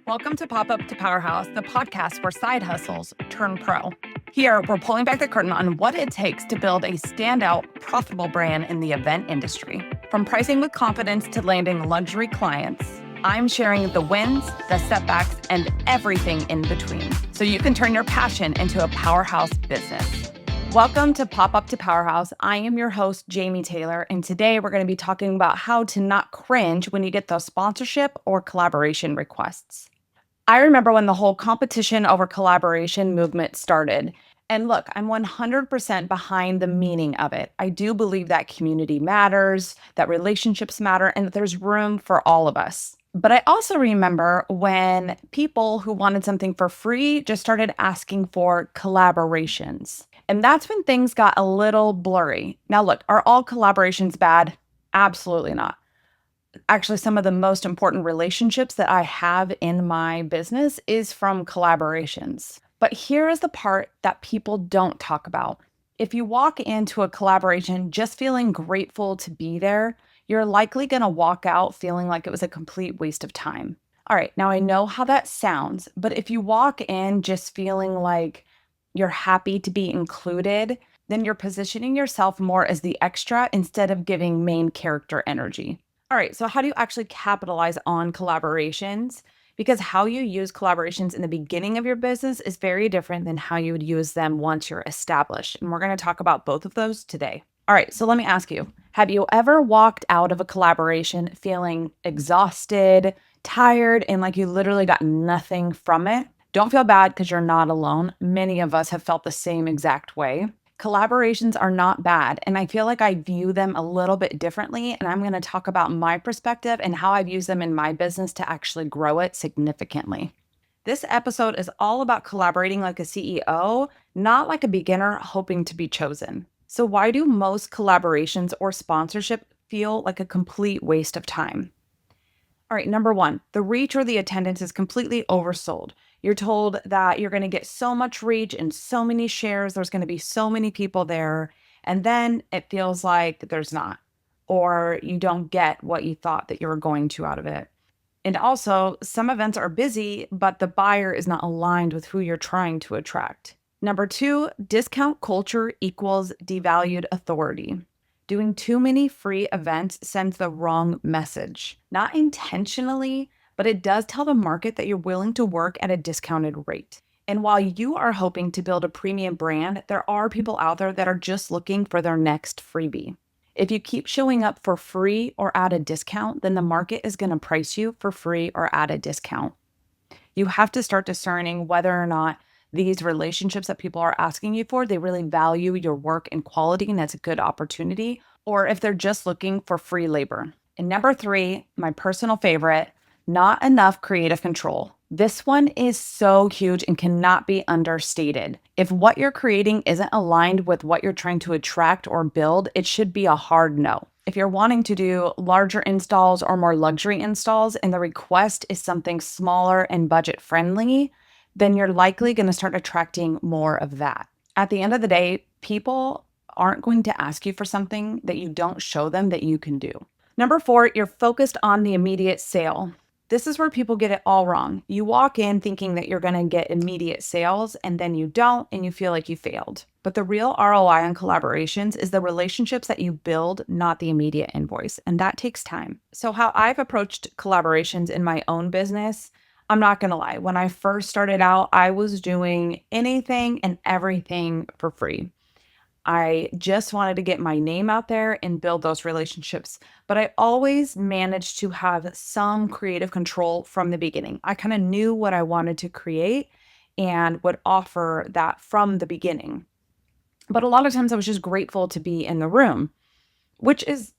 Welcome to Pop Up to Powerhouse, the podcast where side hustles turn pro. Here, we're pulling back the curtain on what it takes to build a standout, profitable brand in the event industry. From pricing with confidence to landing luxury clients, I'm sharing the wins, the setbacks, and everything in between, so you can turn your passion into a powerhouse business. Welcome to Pop Up to Powerhouse. I am your host, Jamie Taylor, and today we're going to be talking about how to not cringe when you get those sponsorship or collaboration requests. I remember when the whole competition over collaboration movement started. And look, I'm 100% behind the meaning of it. I do believe that community matters, that relationships matter, and that there's room for all of us. But I also remember when people who wanted something for free just started asking for collaborations. And that's when things got a little blurry. Now, look, are all collaborations bad? Absolutely not. Actually, some of the most important relationships that I have in my business is from collaborations. But here is the part that people don't talk about. If you walk into a collaboration just feeling grateful to be there, you're likely going to walk out feeling like it was a complete waste of time. All right, now I know how that sounds, but if you walk in just feeling like you're happy to be included, then you're positioning yourself more as the extra instead of giving main character energy. All right, so how do you actually capitalize on collaborations? Because how you use collaborations in the beginning of your business is very different than how you would use them once you're established. And we're going to talk about both of those today. All right, so let me ask you, have you ever walked out of a collaboration feeling exhausted, tired, and like you literally got nothing from it? Don't feel bad because you're not alone. Many of us have felt the same exact way. Collaborations are not bad, and I feel like I view them a little bit differently, and I'm going to talk about my perspective and how I've used them in my business to actually grow it significantly. This episode is all about collaborating like a CEO, not like a beginner hoping to be chosen. So why do most collaborations or sponsorship feel like a complete waste of time? All right, number one, the reach or the attendance is completely oversold. You're told that you're going to get so much reach and so many shares, there's going to be so many people there, and then it feels like there's not, or you don't get what you thought that you were going to out of it. And also, some events are busy, but the buyer is not aligned with who you're trying to attract. Number two, discount culture equals devalued authority. Doing too many free events sends the wrong message. Not intentionally, but it does tell the market that you're willing to work at a discounted rate. And while you are hoping to build a premium brand, there are people out there that are just looking for their next freebie. If you keep showing up for free or at a discount, then the market is going to price you for free or at a discount. You have to start discerning whether or not these relationships that people are asking you for, they really value your work and quality, and that's a good opportunity, or if they're just looking for free labor. And number three, my personal favorite, not enough creative control. This one is so huge and cannot be understated. If what you're creating isn't aligned with what you're trying to attract or build, it should be a hard no. If you're wanting to do larger installs or more luxury installs and the request is something smaller and budget friendly, then you're likely going to start attracting more of that. At the end of the day, people aren't going to ask you for something that you don't show them that you can do. Number four, you're focused on the immediate sale. This is where people get it all wrong. You walk in thinking that you're going to get immediate sales, and then you don't, and you feel like you failed. But the real ROI on collaborations is the relationships that you build, not the immediate invoice, and that takes time. So how I've approached collaborations in my own business, I'm not going to lie. When I first started out, I was doing anything and everything for free. I just wanted to get my name out there and build those relationships. But I always managed to have some creative control from the beginning. I kind of knew what I wanted to create and would offer that from the beginning. But a lot of times I was just grateful to be in the room, which is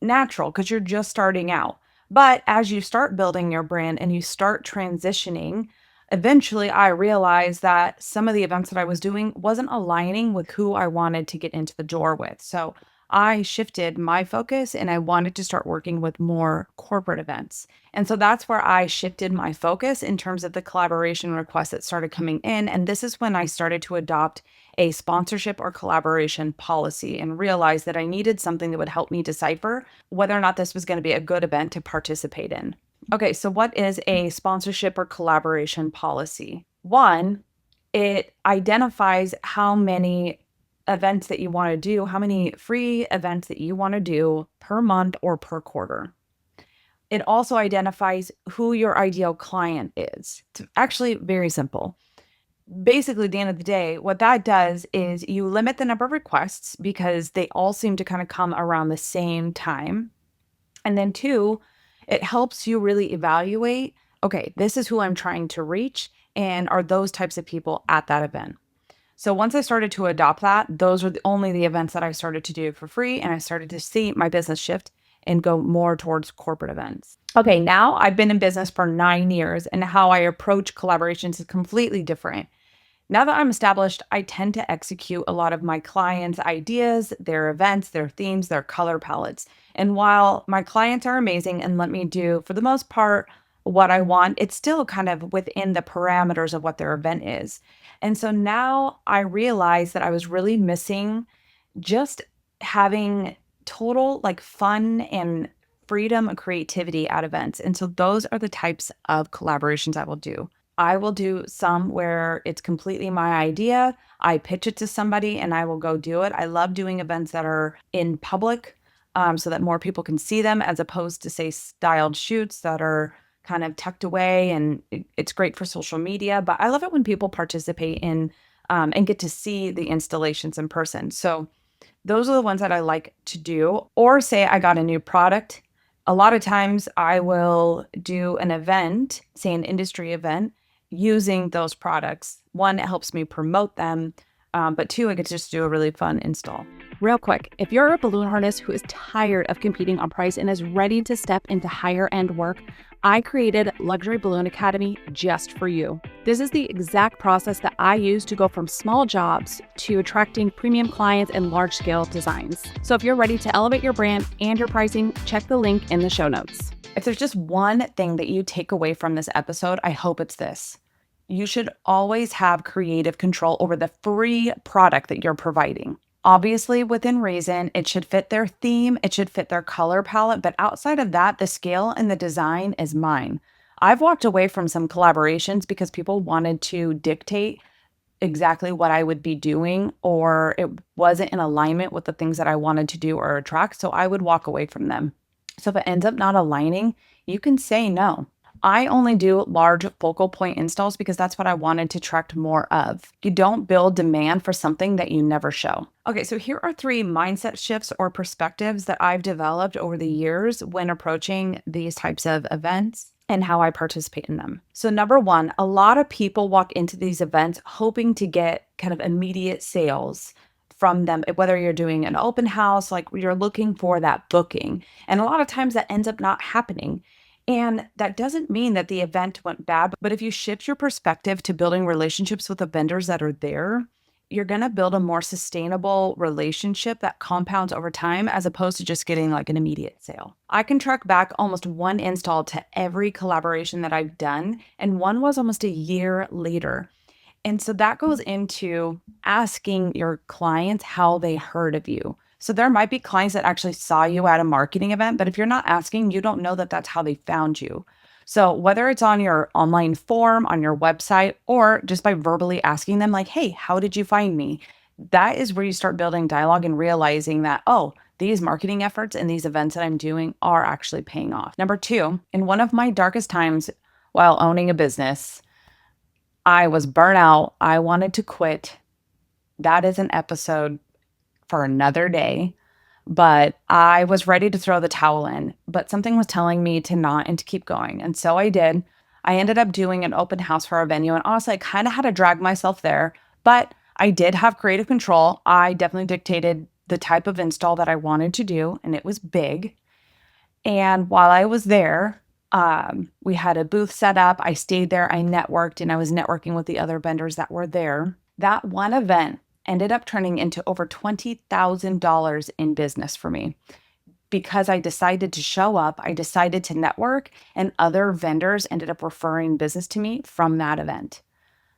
natural because you're just starting out. But as you start building your brand and you start transitioning, eventually I realized that some of the events that I was doing wasn't aligning with who I wanted to get into the door with. So I shifted my focus and I wanted to start working with more corporate events. And so that's where I shifted my focus in terms of the collaboration requests that started coming in. And this is when I started to adopt a sponsorship or collaboration policy and realized that I needed something that would help me decipher whether or not this was going to be a good event to participate in. Okay, so what is a sponsorship or collaboration policy? One, it identifies how many events that you want to do, how many free events that you want to do per month or per quarter. It also identifies who your ideal client is. It's actually very simple. Basically, at the end of the day, what that does is you limit the number of requests because they all seem to kind of come around the same time. And then two, it helps you really evaluate, okay, this is who I'm trying to reach, and are those types of people at that event. So once I started to adopt that, those were only the events that I started to do for free, and I started to see my business shift and go more towards corporate events. Okay, now I've been in business for 9 years, and how I approach collaborations is completely different. Now that I'm established, I tend to execute a lot of my clients' ideas, their events, their themes, their color palettes. And while my clients are amazing and let me do, for the most part, what I want, it's still kind of within the parameters of what their event is. And so now I realize that I was really missing just having total like fun and freedom and creativity at events. And so those are the types of collaborations I will do. I will do some where it's completely my idea. I pitch it to somebody and I will go do it. I love doing events that are in public, so that more people can see them, as opposed to, say, styled shoots that are kind of tucked away, and it's great for social media. But I love it when people participate in and get to see the installations in person. So those are the ones that I like to do. Or say I got a new product. A lot of times I will do an event, say an industry event, using those products. One, it helps me promote them, but two, I get to just do a really fun install. Real quick, if you're a balloon artist who is tired of competing on price and is ready to step into higher end work, I created Luxury Balloon Academy just for you. This is the exact process that I use to go from small jobs to attracting premium clients and large scale designs. So if you're ready to elevate your brand and your pricing, check the link in the show notes. If there's just one thing that you take away from this episode, I hope it's this. You should always have creative control over the free product that you're providing. Obviously, within reason, it should fit their theme, it should fit their color palette, but outside of that, the scale and the design is mine. I've walked away from some collaborations because people wanted to dictate exactly what I would be doing, or it wasn't in alignment with the things that I wanted to do or attract, so I would walk away from them. So if it ends up not aligning, you can say no. I only do large focal point installs because that's what I wanted to attract more of. You don't build demand for something that you never show. Okay, so here are 3 mindset shifts or perspectives that I've developed over the years when approaching these types of events and how I participate in them. So number 1, a lot of people walk into these events hoping to get kind of immediate sales from them, whether you're doing an open house, like you're looking for that booking. And a lot of times that ends up not happening. And that doesn't mean that the event went bad, but if you shift your perspective to building relationships with the vendors that are there, you're going to build a more sustainable relationship that compounds over time, as opposed to just getting like an immediate sale. I can track back almost one install to every collaboration that I've done, and one was almost a year later. And so that goes into asking your clients how they heard of you. So there might be clients that actually saw you at a marketing event, but if you're not asking, you don't know that that's how they found you. So whether it's on your online form, on your website, or just by verbally asking them like, hey, how did you find me? That is where you start building dialogue and realizing that, oh, these marketing efforts and these events that I'm doing are actually paying off. Number 2, in one of my darkest times while owning a business, I was burnt out. I wanted to quit. That is an episode for another day, but I was ready to throw the towel in, but something was telling me to not and to keep going. And so I did. I ended up doing an open house for our venue. And honestly, I kind of had to drag myself there, but I did have creative control. I definitely dictated the type of install that I wanted to do, and it was big. And while I was there, we had a booth set up. I stayed there. I networked, and I was networking with the other vendors that were there. That one event ended up turning into over $20,000 in business for me because I decided to show up. I decided to network, and other vendors ended up referring business to me from that event.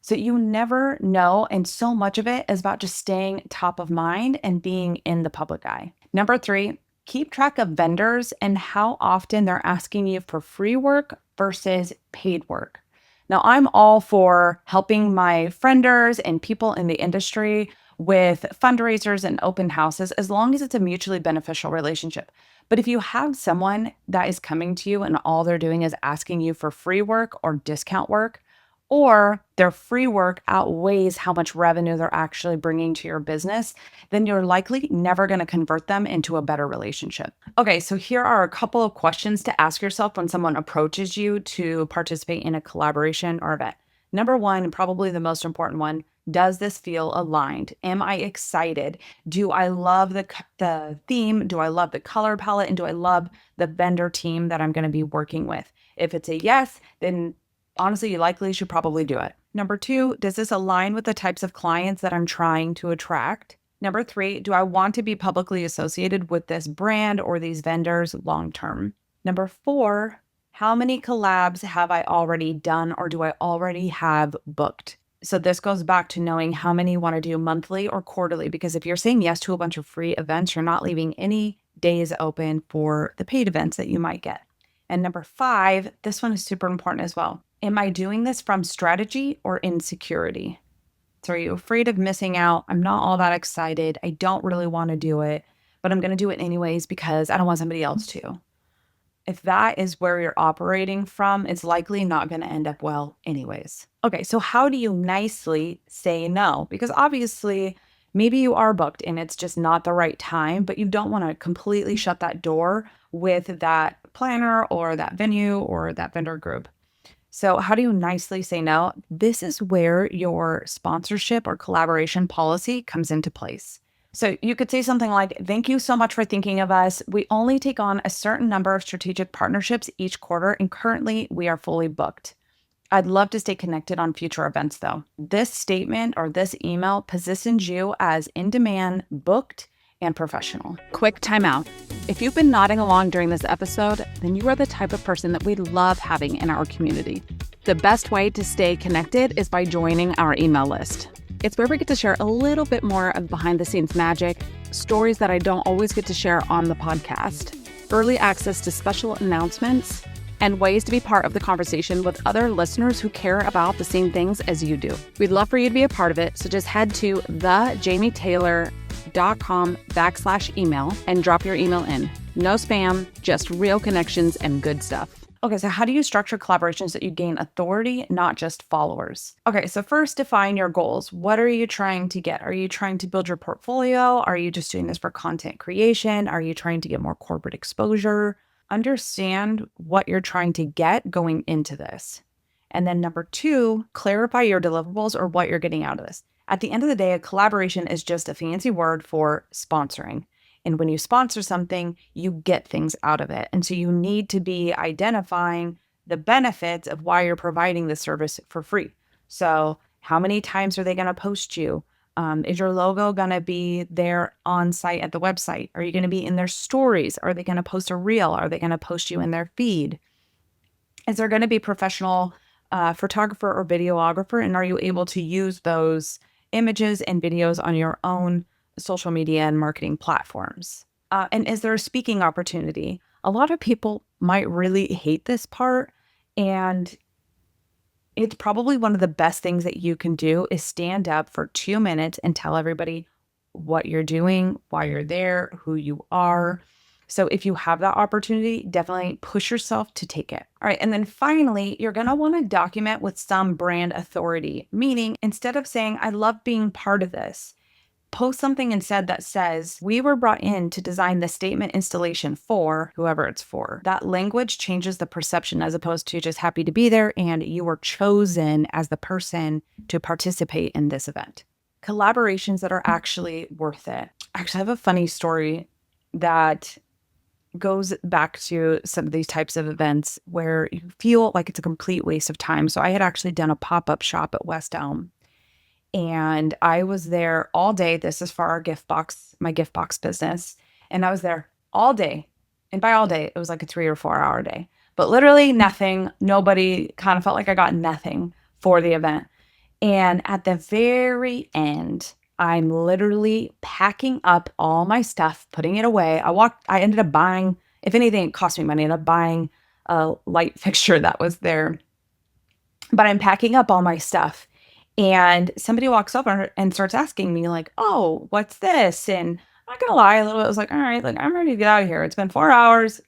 So you never know. And so much of it is about just staying top of mind and being in the public eye. Number 3, Keep track of vendors and how often they're asking you for free work versus paid work. Now, I'm all for helping my frienders and people in the industry with fundraisers and open houses as long as it's a mutually beneficial relationship. But if you have someone that is coming to you and all they're doing is asking you for free work or discount work, or their free work outweighs how much revenue they're actually bringing to your business, then you're likely never going to convert them into a better relationship. Okay, so here are a couple of questions to ask yourself when someone approaches you to participate in a collaboration or event. Number one, and probably the most important one, does this feel aligned? Am I excited? Do I love the theme? Do I love the color palette? And do I love the vendor team that I'm going to be working with? If it's a yes, then honestly, you likely should probably do it. Number two, does this align with the types of clients that I'm trying to attract? Number three, do I want to be publicly associated with this brand or these vendors long term? Number four, how many collabs have I already done or do I already have booked? So this goes back to knowing how many you want to do monthly or quarterly, because if you're saying yes to a bunch of free events, you're not leaving any days open for the paid events that you might get. And number five, this one is super important as well. Am I doing this from strategy or insecurity? So are you afraid of missing out? I'm not all that excited. I don't really want to do it, but I'm going to do it anyways because I don't want somebody else to. If that is where you're operating from, it's likely not going to end up well anyways. Okay, so how do you nicely say no? Because obviously, maybe you are booked and it's just not the right time, but you don't want to completely shut that door with that planner or that venue or that vendor group. So how do you nicely say no? This is where your sponsorship or collaboration policy comes into place. So you could say something like, thank you so much for thinking of us. We only take on a certain number of strategic partnerships each quarter, and currently we are fully booked. I'd love to stay connected on future events though. This statement or this email positions you as in demand, booked, and professional. Quick timeout. If you've been nodding along during this episode, then you are the type of person that we love having in our community. The best way to stay connected is by joining our email list. It's where we get to share a little bit more of behind the scenes magic, stories that I don't always get to share on the podcast, early access to special announcements, and ways to be part of the conversation with other listeners who care about the same things as you do. We'd love for you to be a part of it, so just head to thejamietaylor.com/email and drop your email in. No spam, just real connections and good stuff. Okay, so how do you structure collaborations that you gain authority, not just followers? Okay, so first define your goals. What are you trying to get? Are you trying to build your portfolio? Are you just doing this for content creation? Are you trying to get more corporate exposure? Understand what you're trying to get going into this. And then number two, clarify your deliverables or what you're getting out of this. At the end of the day, a collaboration is just a fancy word for sponsoring. And when you sponsor something, you get things out of it. And so you need to be identifying the benefits of why you're providing the service for free. So how many times are they going to post you? Is your logo going to be there on site at the website? Are you going to be in their stories? Are they going to post a reel? Are they going to post you in their feed? Is there going to be professional photographer or videographer? And are you able to use those images and videos on your own social media and marketing platforms? And is there a speaking opportunity? A lot of people might really hate this part, and it's probably one of the best things that you can do is stand up for 2 minutes and tell everybody what you're doing, why you're there, who you are. So if you have that opportunity, definitely push yourself to take it. All right. And then finally, you're going to want to document with some brand authority, meaning instead of saying, I love being part of this, post something instead that says, we were brought in to design the statement installation for whoever it's for. That language changes the perception as opposed to just happy to be there and you were chosen as the person to participate in this event. Collaborations that are actually worth it. Actually, I have a funny story that goes back to some of these types of events where you feel like it's a complete waste of time. So I had actually done a pop-up shop at West Elm. And I was there all day. This is for our gift box, my gift box business. And I was there all day. And by all day, it was like a 3 or 4 hour day. But literally nothing. Nobody, kind of felt like I got nothing for the event. And at the very end, I'm literally packing up all my stuff, putting it away. I ended up buying, if anything, it cost me money. I ended up buying a light fixture that was there, but I'm packing up all my stuff. And somebody walks over and starts asking me like, "Oh, what's this?" And I'm not gonna lie, a little bit, I was like, "All right, like I'm ready to get out of here. It's been 4 hours.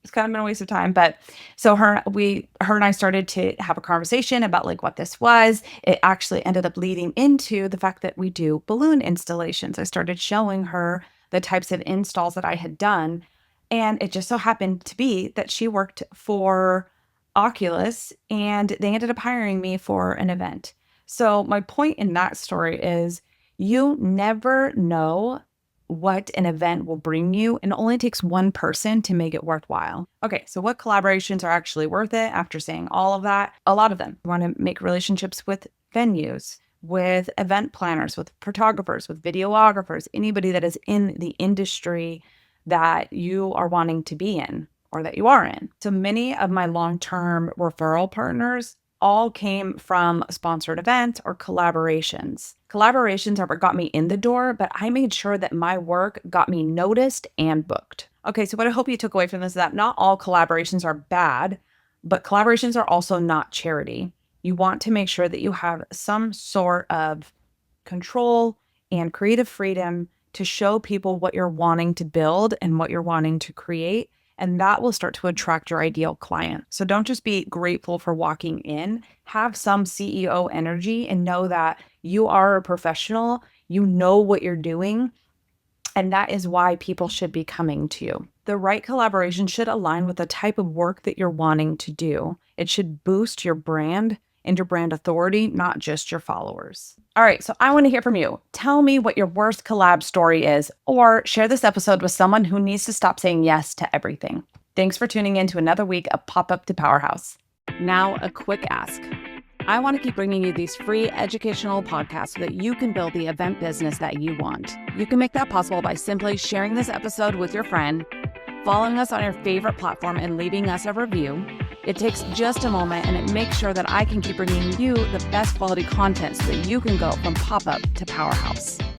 It's kind of been a waste of time." But so her and I started to have a conversation about like what this was. It actually ended up leading into the fact that we do balloon installations. I started showing her the types of installs that I had done. And it just so happened to be that she worked for Oculus and they ended up hiring me for an event. So my point in that story is you never know what an event will bring you, and it only takes one person to make it worthwhile. Okay, so what collaborations are actually worth it after saying all of that? A lot of them. You want to make relationships with venues, with event planners, with photographers, with videographers, anybody that is in the industry that you are wanting to be in or that you are in. So many of my long-term referral partners all came from sponsored events or collaborations. Collaborations are what got me in the door, but I made sure that my work got me noticed and booked. Okay, so what I hope you took away from this is that not all collaborations are bad, but collaborations are also not charity. You want to make sure that you have some sort of control and creative freedom to show people what you're wanting to build and what you're wanting to create. And that will start to attract your ideal client. So don't just be grateful for walking in, have some CEO energy and know that you are a professional, you know what you're doing, and that is why people should be coming to you. The right collaboration should align with the type of work that you're wanting to do. It should boost your brand and your brand authority, not just your followers. All right, so I want to hear from you. Tell me what your worst collab story is, or share this episode with someone who needs to stop saying yes to everything. Thanks for tuning in to another week of Pop Up to Powerhouse. Now, a quick ask. I want to keep bringing you these free educational podcasts so that you can build the event business that you want. You can make that possible by simply sharing this episode with your friend, following us on your favorite platform, and leaving us a review. It takes just a moment, and it makes sure that I can keep bringing you the best quality content so that you can go from pop-up to powerhouse.